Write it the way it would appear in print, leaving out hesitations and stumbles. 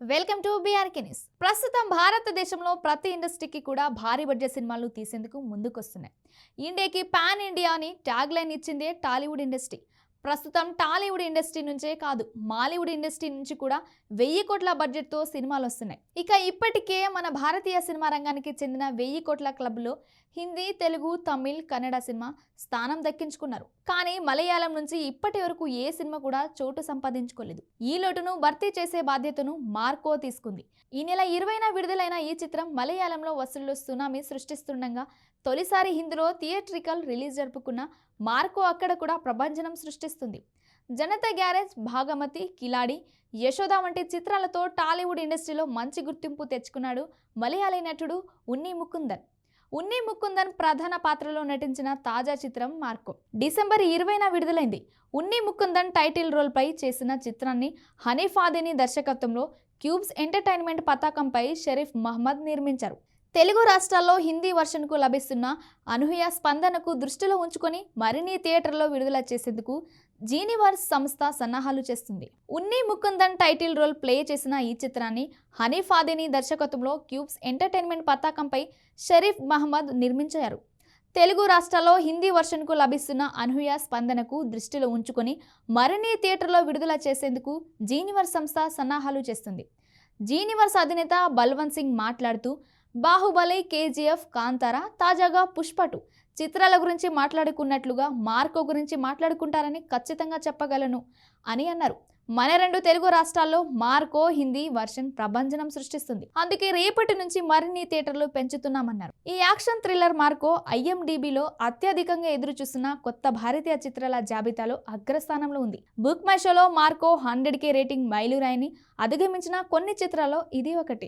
Welcome to BRK news. ప్రస్తుతం భారతదేశంలో ప్రతి ఇండస్ట్రీకి కూడా భారీ బడ్జెట్ సినిమాలు తీసేందుకు ముందుకొస్తున్నాయి. ఇండియాకి పాన్ ఇండియా అని ట్యాగ్ లైన్ ఇచ్చిందే టాలీవుడ్ ఇండస్ట్రీ. ప్రస్తుతం టాలీవుడ్ ఇండస్ట్రీ నుంచే కాదు, మాలీవుడ్ ఇండస్ట్రీ నుంచి కూడా 1000 కోట్ల బడ్జెట్తో సినిమాలు వస్తున్నాయి. ఇక ఇప్పటికే మన భారతీయ సినిమా రంగానికి చెందిన 1000 కోట్ల క్లబ్లో హిందీ, తెలుగు, తమిళ్, కన్నడ సినిమా స్థానం దక్కించుకున్నారు. కానీ మలయాళం నుంచి ఇప్పటి వరకు ఏ సినిమా కూడా చోటు సంపాదించుకోలేదు. ఈ లోటును భర్తీ చేసే బాధ్యతను మార్కో తీసుకుంది. ఈ నెల 20న విడుదలైన ఈ చిత్రం మలయాళంలో వసూళ్లు సునామీ సృష్టిస్తుండగా తొలిసారి హిందీలో థియేట్రికల్ రిలీజ్ జరుపుకున్న మార్కో అక్కడ కూడా ప్రభంజనం సృష్టిస్తుంది. జనతా గ్యారేజ్, భాగమతి, కిలాడి, యశోద వంటి చిత్రాలతో టాలీవుడ్ ఇండస్ట్రీలో మంచి గుర్తింపు తెచ్చుకున్నాడు మలయాళీ నటుడు ఉన్ని ముకుందన్. ఉన్ని ముకుందన్ ప్రధాన పాత్రలో నటించిన తాజా చిత్రం మార్కో డిసెంబర్ 20న విడుదలైంది. ఉన్ని ముకుందన్ టైటిల్ రోల్ పై చేసిన చిత్రాన్ని హనీఫ్ ఆదిని దర్శకత్వంలో క్యూబ్స్ ఎంటర్టైన్మెంట్ పతాకంపై షరీఫ్ మహమ్మద్ నిర్మించారు. తెలుగు రాష్ట్రాల్లో హిందీ వర్షన్కు లభిస్తున్న అనూహ్య స్పందనకు దృష్టిలో ఉంచుకొని మరిన్ని థియేటర్లో విడుదల చేసేందుకు జీనివర్స్ సంస్థ సన్నాహాలు చేస్తుంది. ఉన్ని ముకుందన్ టైటిల్ రోల్ ప్లే చేసిన ఈ చిత్రాన్ని హనీఫ్ ఆదిని దర్శకత్వంలో క్యూబ్స్ ఎంటర్టైన్మెంట్ పతాకంపై షరీఫ్ మహమ్మద్ నిర్మించారు. తెలుగు రాష్ట్రాల్లో హిందీ వర్షన్కు లభిస్తున్న అనూహ్య స్పందనకు దృష్టిలో ఉంచుకొని మరిన్ని థియేటర్లో విడుదల చేసేందుకు జీనివర్స్ సంస్థ సన్నాహాలు చేస్తుంది. జీనివర్స్ అధినేత బల్వంత్ సింగ్ మాట్లాడుతూ, బాహుబలి, కేజీఎఫ్, కాంతారా, తాజాగా పుష్ప 2 చిత్రాల గురించి మాట్లాడుకున్నట్లుగా మార్కో గురించి మాట్లాడుకుంటారని ఖచ్చితంగా చెప్పగలను అని అన్నారు. మన 2 తెలుగు రాష్ట్రాల్లో మార్కో హిందీ వర్షన్ ప్రభంజనం సృష్టిస్తుంది. అందుకే రేపటి నుంచి మరిన్ని థియేటర్లు పెంచుతున్నామన్నారు. ఈ యాక్షన్ థ్రిల్లర్ మార్కో IMDbలో అత్యధికంగా ఎదురు చూస్తున్న కొత్త భారతీయ చిత్రాల జాబితాలో అగ్రస్థానంలో ఉంది. బుక్ మై షోలో మార్కో 100K రేటింగ్ మైలురాయిని అధిగమించిన కొన్ని చిత్రాల్లో ఇది ఒకటి.